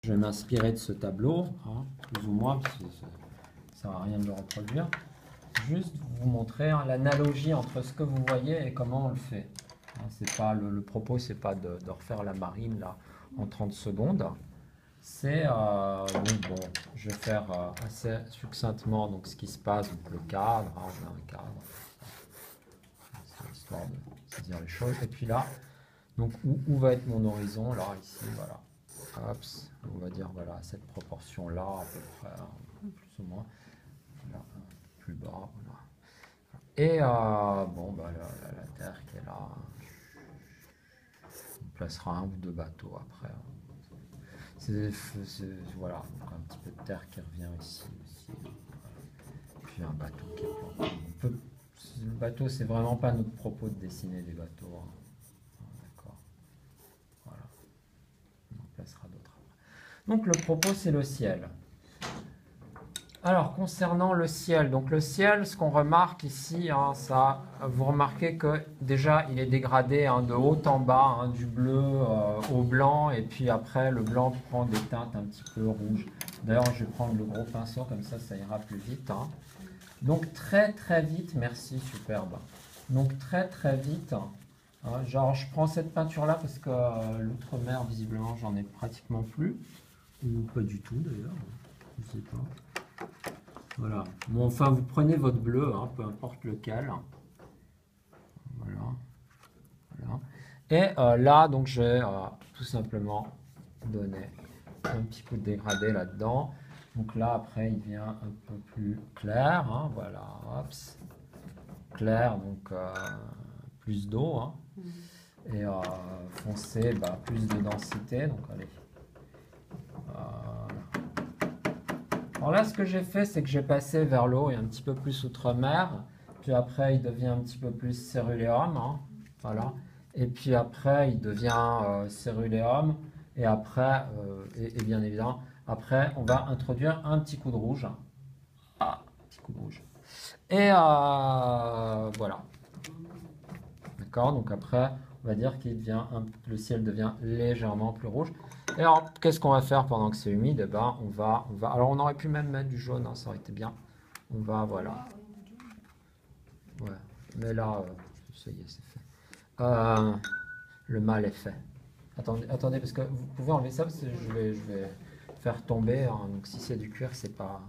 Je vais m'inspirer de ce tableau, hein, plus ou moins, parce que ça ne sert à rien de le reproduire. Juste vous montrer hein, l'analogie entre ce que vous voyez et comment on le fait. Hein, c'est pas le propos, c'est pas de refaire la marine là en 30 secondes. C'est donc bon, je vais faire assez succinctement donc ce qui se passe, donc le cadre, hein, on a un cadre, c'est histoire de se dire les choses. Et puis là, donc où va être mon horizon là ici, voilà. Hop, on va dire voilà cette proportion là à peu près, hein, plus ou moins, là, plus bas, voilà. Et bon bah la Terre qui est là, on placera un ou deux bateaux après. Voilà, donc un petit peu de terre qui revient ici aussi. Puis un bateau qui est planté. Le bateau, c'est vraiment pas notre propos de dessiner des bateaux. Hein. D'accord. Voilà. On en placera d'autres après. Donc le propos, c'est le ciel. Alors, concernant le ciel, donc le ciel, ce qu'on remarque ici, hein, ça, vous remarquez que déjà, il est dégradé hein, de haut en bas, hein, du bleu au blanc, et puis après, le blanc prend des teintes un petit peu rouges. D'ailleurs, je vais prendre le gros pinceau, comme ça ira plus vite. Hein. Donc, très très vite, merci, superbe. Donc, très très vite, hein, genre, je prends cette peinture-là parce que l'outre-mer, visiblement, j'en ai pratiquement plus, ou pas du tout d'ailleurs, je ne sais pas. Voilà. Bon, enfin, vous prenez votre bleu, hein, peu importe lequel. Voilà. Voilà. Et là, donc, je vais tout simplement donner un petit coup de dégradé là-dedans. Donc là, après, il devient un peu plus clair. Hein, voilà. Hops. Clair, donc plus d'eau. Hein, et foncé, bah, plus de densité. Donc, allez. Alors là, ce que j'ai fait, c'est que j'ai passé vers l'eau et un petit peu plus outre-mer. Puis après, il devient un petit peu plus céruléum. Hein, voilà. Et puis après, il devient céruléum. Et après, et bien évidemment, après, on va introduire un petit coup de rouge. Ah, petit coup de rouge. Et voilà. D'accord. Donc après, on va dire qu'il devient le ciel devient légèrement plus rouge. Et alors, qu'est-ce qu'on va faire pendant que c'est humide? Eh ben, on va. Alors, on aurait pu même mettre du jaune, hein, ça aurait été bien. On va, voilà. Ouais. Mais là, ça y est, c'est fait. Le mal est fait. Attendez, parce que vous pouvez enlever ça, parce que je vais faire tomber. Hein, donc, si c'est du cuir, c'est pas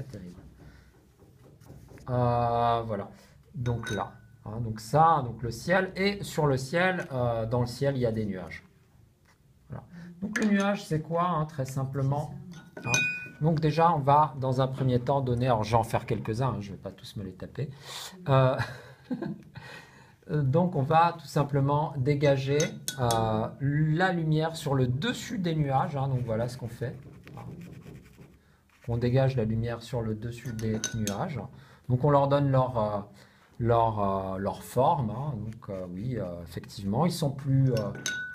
terrible. Voilà. Donc là. Hein, donc ça, donc le ciel. Et sur le ciel, dans le ciel, il y a des nuages. Voilà. Donc le nuage, c'est quoi, hein, très simplement hein. Donc déjà, on va dans un premier temps donner, alors je vais en faire quelques-uns, hein, je ne vais pas tous me les taper. Donc on va tout simplement dégager la lumière sur le dessus des nuages. Hein, donc voilà ce qu'on fait. On dégage la lumière sur le dessus des nuages. Donc on leur donne leur forme. Hein. Donc oui, effectivement, ils sont plus,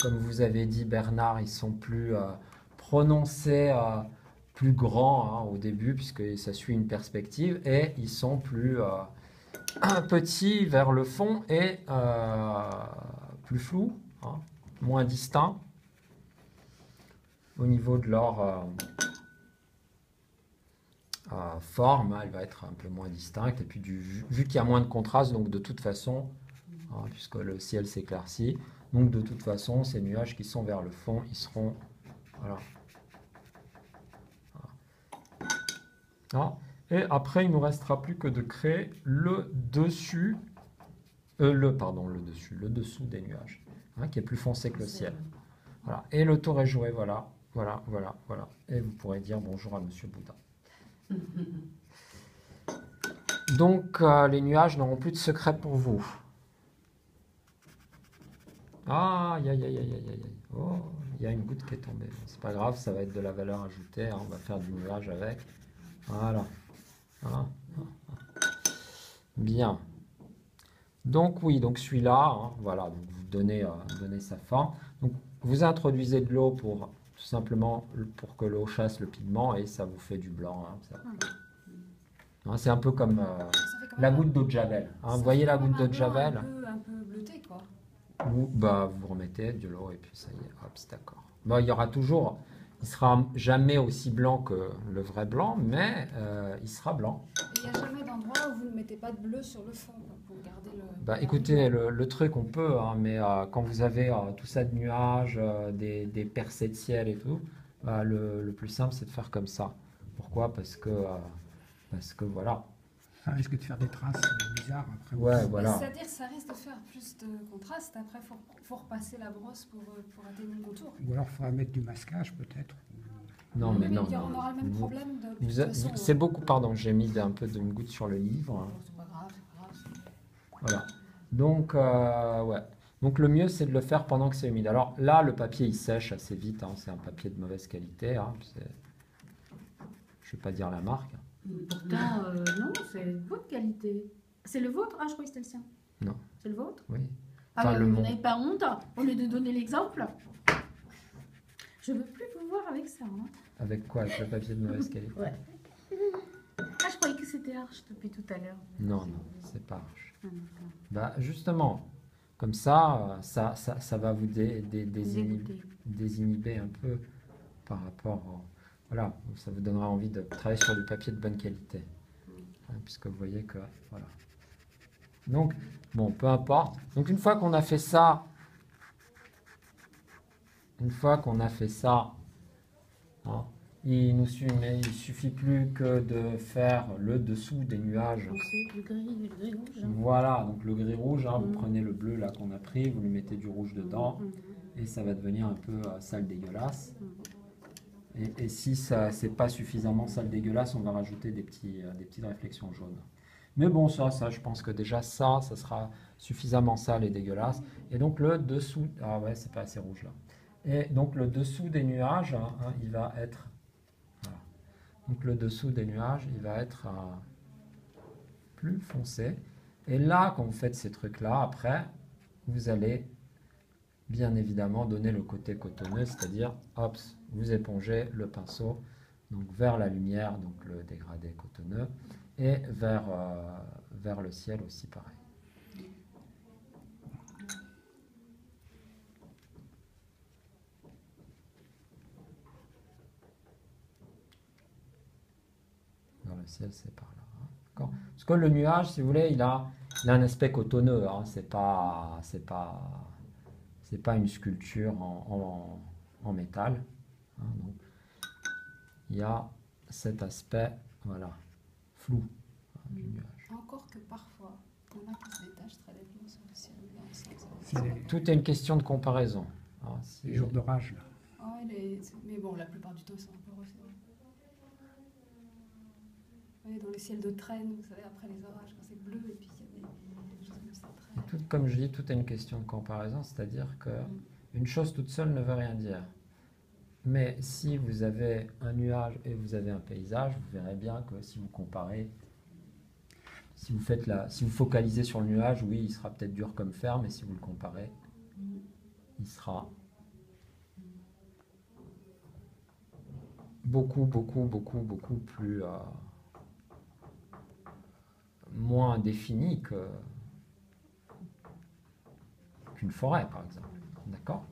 comme vous avez dit Bernard, ils sont plus prononcés, plus grands hein, au début, puisque ça suit une perspective, et ils sont plus petits vers le fond et plus flous, hein, moins distincts au niveau de leur forme, hein, elle va être un peu moins distincte, et puis vu qu'il y a moins de contraste, donc de toute façon, hein, puisque le ciel s'éclaircit, donc de toute façon, ces nuages qui sont vers le fond, ils seront, voilà. Ah, et après, il ne nous restera plus que de créer le dessus, le dessous des nuages, hein, qui est plus foncé que le ciel. Voilà. Et le tour est joué, voilà, voilà, voilà, voilà. Et vous pourrez dire bonjour à Monsieur Bouddha. Donc, les nuages n'auront plus de secret pour vous. Ah, aïe, aïe, aïe, aïe, aïe, aïe. Oh, il y a une goutte qui est tombée. C'est pas grave, ça va être de la valeur ajoutée. Hein, on va faire du nuage avec. Voilà. Ah, ah, ah. Bien. Donc, oui, donc celui-là, hein, voilà, donc vous donnez sa forme. Donc, vous introduisez de l'eau pour tout simplement pour que l'eau chasse le pigment et ça vous fait du blanc. Hein, hein, c'est un peu comme la goutte d'eau de Javel. Hein, vous voyez la goutte d'eau de Javel? Un peu bleuté, quoi. Ou bah, vous remettez de l'eau et puis ça y est, hop, c'est d'accord. Bon, il y aura toujours il sera jamais aussi blanc que le vrai blanc, mais il sera blanc. Il n'y a jamais d'endroit où vous ne mettez pas de bleu sur le fond quoi, pour garder le. Bah, écoutez, le truc, on peut, hein, mais quand vous avez tout ça de nuages, des percées de ciel et tout, bah, le plus simple, c'est de faire comme ça. Pourquoi? Parce que voilà. Ça risque de faire des traces bizarres après. Ouais, voilà. C'est-à-dire que ça risque de faire plus de contraste. Après, il faut repasser la brosse pour atténuer le contour. Ou alors il faudra mettre du masquage peut-être. Non, mais non, On non. aura le même problème de toute Vous façon. c'est beaucoup, pardon, j'ai mis un peu d'une goutte sur le livre. C'est pas grave, c'est pas grave. Voilà. Donc, ouais. Donc, le mieux, c'est de le faire pendant que c'est humide. Alors là, le papier, il sèche assez vite, hein. C'est un papier de mauvaise qualité, hein. Je ne vais pas dire la marque. Pourtant, non, c'est de bonne qualité. C'est le vôtre? Ah, je croyais que c'était le sien. Non. C'est le vôtre? Oui. Ah, Enfin, mais le vous mon. n'avez pas honte, au lieu de donner l'exemple? Je ne veux plus vous voir avec ça. Hein. Avec quoi? Avec le papier de mauvaise qualité? Ouais. Ah, je croyais que c'était Arche depuis tout à l'heure. Non, non, c'est pas Arche. Ah, d'accord. Bah, justement, comme ça, ça va vous Dégoûté. désinhiber un peu par rapport voilà, ça vous donnera envie de travailler sur du papier de bonne qualité. Hein, puisque vous voyez que, voilà. Donc, bon, peu importe. Donc, une fois qu'on a fait ça, hein, il suffit plus que de faire le dessous des nuages. Donc c'est le gris rouge. Hein. Voilà, donc le gris rouge, hein, vous Mhm. prenez le bleu là qu'on a pris, vous lui mettez du rouge dedans, Mhm. et ça va devenir un peu sale dégueulasse. Mhm. Et si ça c'est pas suffisamment sale dégueulasse, on va rajouter des petites réflexions jaunes. Mais bon, ça, je pense que déjà ça sera suffisamment sale et dégueulasse. Et donc le dessous, ah ouais, c'est pas assez rouge là. Et donc le dessous des nuages, hein, il va être, voilà. Donc le dessous des nuages, il va être plus foncé. Et là, quand vous faites ces trucs-là, après, vous allez bien évidemment donner le côté cotonneux, c'est-à-dire, hop, vous épongez le pinceau donc vers la lumière, donc le dégradé cotonneux, et vers le ciel aussi pareil. Vers le ciel, c'est par là. Hein. D'accord. Parce que le nuage, si vous voulez, il a un aspect cotonneux. Hein. C'est pas une sculpture en métal. Hein. Donc, il y a cet aspect, voilà, flou du nuage. Encore que parfois, il y en a qui se détachent très nettement sur le ciel. C'est les, Tout est une question de comparaison. Hein. les jours d'orage là. Ah ouais, mais bon, la plupart du temps, c'est un peu rose. Ouais, dans les ciels de traîne, vous savez, après les orages, quand c'est bleu, et puis il y a des choses comme ça. Comme je dis, tout est une question de comparaison, c'est-à-dire que une chose toute seule ne veut rien dire. Mais si vous avez un nuage et vous avez un paysage, vous verrez bien que si vous comparez, si vous focalisez sur le nuage, oui, il sera peut-être dur comme fer, mais si vous le comparez, il sera beaucoup plus moins défini qu'une forêt, par exemple. D'accord?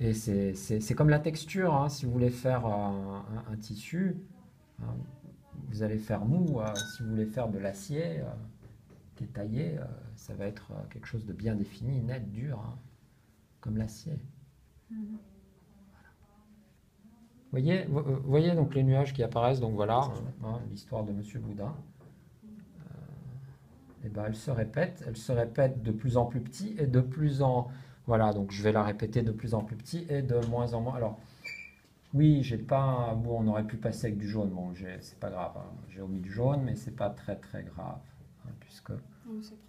Et c'est comme la texture, hein. Si vous voulez faire un tissu, hein, vous allez faire mou. Si vous voulez faire de l'acier qui est taillé, ça va être quelque chose de bien défini, net, dur, hein, comme l'acier. Voyez donc les nuages qui apparaissent, donc voilà, hein, l'histoire de Monsieur Boudin. Et ben elle se répète de plus en plus petit et de plus en... Voilà, donc je vais la répéter de plus en plus petit et de moins en moins. Alors, oui, j'ai pas... Bon, on aurait pu passer avec du jaune, bon, c'est pas grave, hein. J'ai omis du jaune, mais c'est pas très grave, hein, puisque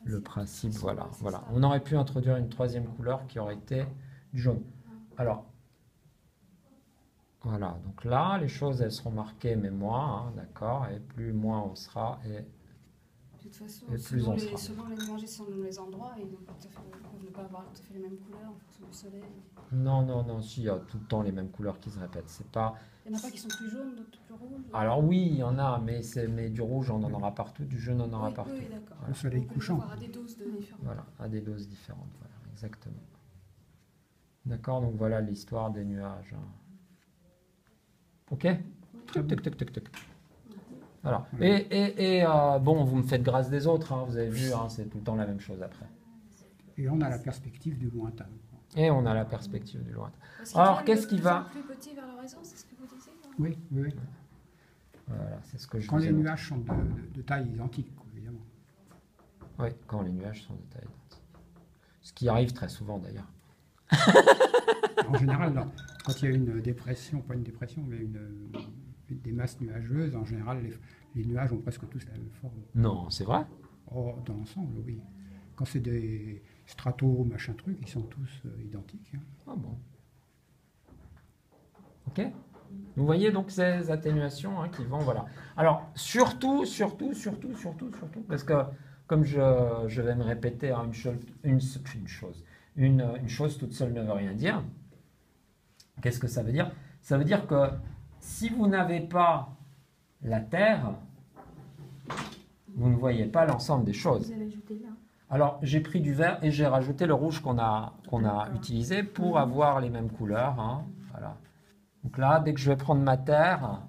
le principe, voilà. On aurait pu introduire une troisième couleur qui aurait été du jaune. Alors, voilà, donc là, les choses, elles seront marquées, mais moins, hein, d'accord, et plus moins on sera, et De toute façon, Et plus on sera. selon les nuages et selon les endroits, ils peuvent ne pas avoir tout à fait les mêmes couleurs en fonction du soleil. non, si, il y a tout le temps les mêmes couleurs qui se répètent. C'est pas... Il n'y en a pas qui sont plus jaunes, d'autres plus rouges. Alors oui, il y en a, mais du rouge, on en aura partout, du jaune, on en aura Oui, partout. oui, d'accord. Le soleil On peut les couchant. avoir à des doses différentes. Voilà, à des doses différentes, voilà, exactement. D'accord, donc voilà l'histoire des nuages. Ok? Très bien. Voilà. Ouais. Bon, vous me faites grâce des autres, hein, vous avez vu, hein, c'est tout le temps la même chose après. Et on a la perspective du lointain. Et on a la perspective du lointain. Parce Alors, tourne qu'est-ce de qui plus va- en plus petit vers l'horizon, c'est ce que vous disiez non Oui, oui, oui. Voilà, c'est ce que je Quand vous les ai montré. nuages sont de taille identique, quoi, évidemment. Oui, quand les nuages sont de taille identique. Ce qui arrive très souvent d'ailleurs. En général, quand il y a une dépression, pas une dépression, mais des masses nuageuses, en général, les nuages ont presque tous la même forme. Non, c'est vrai? Oh, dans l'ensemble, oui. Quand c'est des stratos, machin truc, ils sont tous identiques. Hein. Ah bon. Ok. Vous voyez donc ces atténuations qui vont, voilà. Alors, surtout, parce que comme je vais me répéter, hein, une chose toute seule ne veut rien dire. Qu'est-ce que ça veut dire? Ça veut dire que si vous n'avez pas la Terre, vous ne voyez pas l'ensemble des choses. Vous allez ajouter là. Alors, j'ai pris du vert et j'ai rajouté le rouge qu'on a D'accord. utilisé pour avoir les mêmes couleurs. Hein. Voilà. Donc là, dès que je vais prendre ma terre,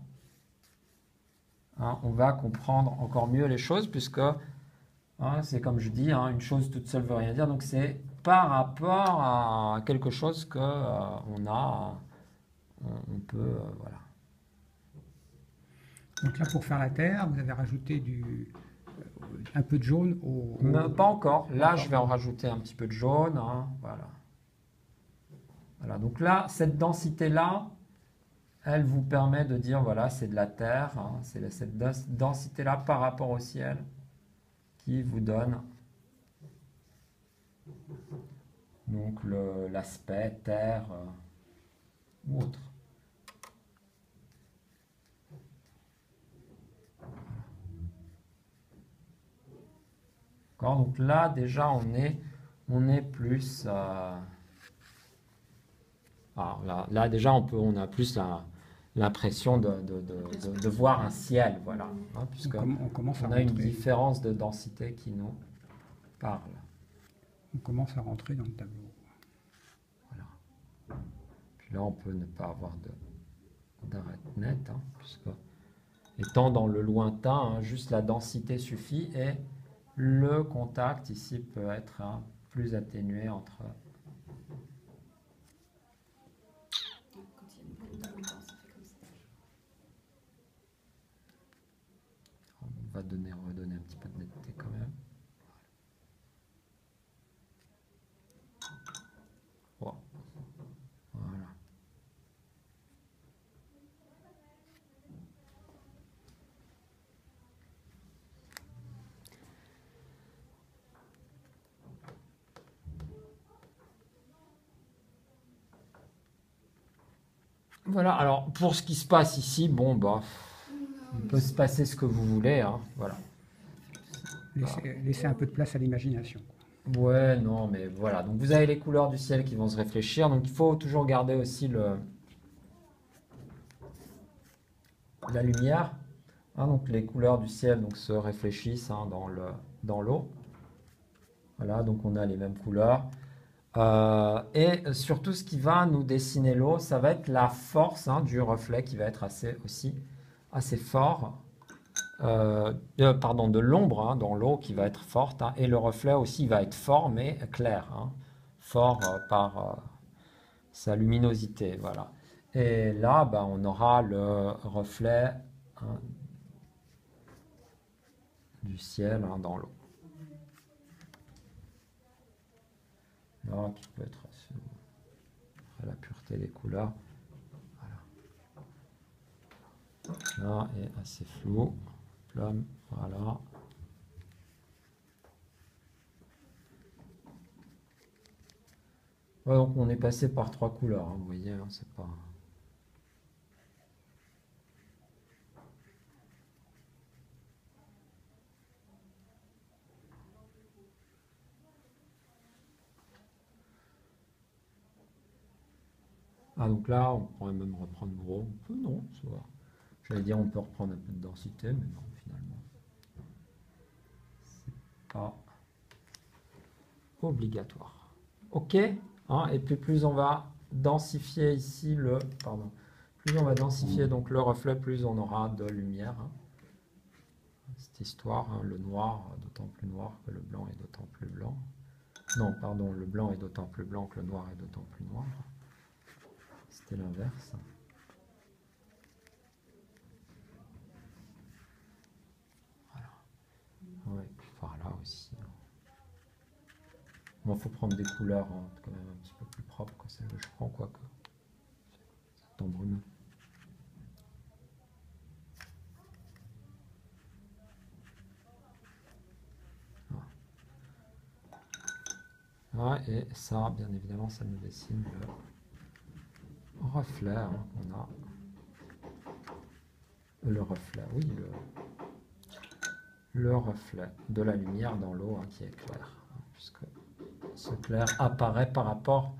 hein, on va comprendre encore mieux les choses, puisque hein, c'est comme je dis, hein, une chose toute seule ne veut rien dire. Donc c'est par rapport à quelque chose que on peut, voilà. Donc là, pour faire la terre, vous avez rajouté un peu de jaune Mais pas encore. Là, D'accord. je vais en rajouter un petit peu de jaune. Hein, voilà. Voilà. Donc là, cette densité-là, elle vous permet de dire, voilà, c'est de la Terre. Hein, c'est cette densité-là par rapport au ciel qui vous donne donc l'aspect Terre ou autre. D'accord, donc là, déjà, on est plus... là, déjà, on a plus l'impression de voir un ciel, voilà. Hein, puisque on commence à on a une rentrer. différence de densité qui nous parle. On commence à rentrer dans le tableau. Voilà. Puis là, on peut ne pas avoir d'arête nette, hein, puisque étant dans le lointain, hein, juste la densité suffit et le contact ici peut être plus atténué entre... Quand il y a une boule de temps, ça fait comme ça. On va redonner un petit peu de netteté quand même. Voilà. Voilà. Voilà, alors pour ce qui se passe ici, bon, bah, il peut se passer ce que vous voulez, hein, voilà. Laissez un peu de place à l'imagination. Ouais, non, mais voilà. Donc vous avez les couleurs du ciel qui vont se réfléchir. Donc il faut toujours garder aussi la lumière. Hein, donc les couleurs du ciel donc, se réfléchissent hein, dans l'eau. Voilà, donc on a les mêmes couleurs. Et surtout, ce qui va nous dessiner l'eau, ça va être la force hein, du reflet qui va être assez fort. De l'ombre hein, dans l'eau qui va être forte. Hein, et le reflet aussi va être fort, mais clair. Hein, fort par sa luminosité. Voilà. Et là, bah, on aura le reflet hein, du ciel hein, dans l'eau. Là, qui peut être la pureté des couleurs. Voilà. Là est assez flou. Plum, voilà. Ouais, donc on est passé par 3 couleurs, hein, vous voyez, hein, c'est pas... Ah, donc là, on pourrait même reprendre gros. Non, ça va. J'allais dire on peut reprendre un peu de densité, mais non, finalement. C'est pas obligatoire. Ok, hein, et puis plus on va densifier ici plus on va densifier donc le reflet, plus on aura de lumière. Hein. Cette histoire, hein, le noir d'autant plus noir que le blanc est d'autant plus blanc. Non, pardon, le blanc est d'autant plus blanc que le noir est d'autant plus noir. C'était l'inverse. Ouais, par là aussi. Bon, faut prendre des couleurs hein, quand même un petit peu plus propres que celles que je prends, quoique. C'est brumeux. Ouais, et ça, bien évidemment, ça nous dessine le reflet hein, qu'on a. Le reflet, oui, le reflet de la lumière dans l'eau hein, qui est clair, hein, puisque ce clair apparaît par rapport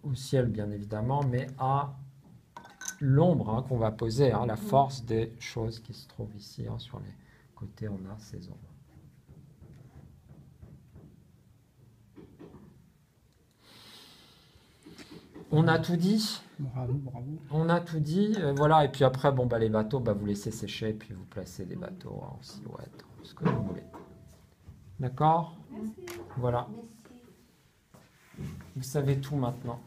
au ciel, bien évidemment, mais à l'ombre hein, qu'on va poser, hein, la force des choses qui se trouvent ici. Hein, sur les côtés, on a ces ombres. On a tout dit. Bravo, bravo. On a tout dit, voilà, et puis après, bon, bah, les bateaux, bah, vous laissez sécher, puis vous placez des bateaux en silhouette, ce que vous voulez. D'accord? Merci. Voilà. Merci. Vous savez tout maintenant.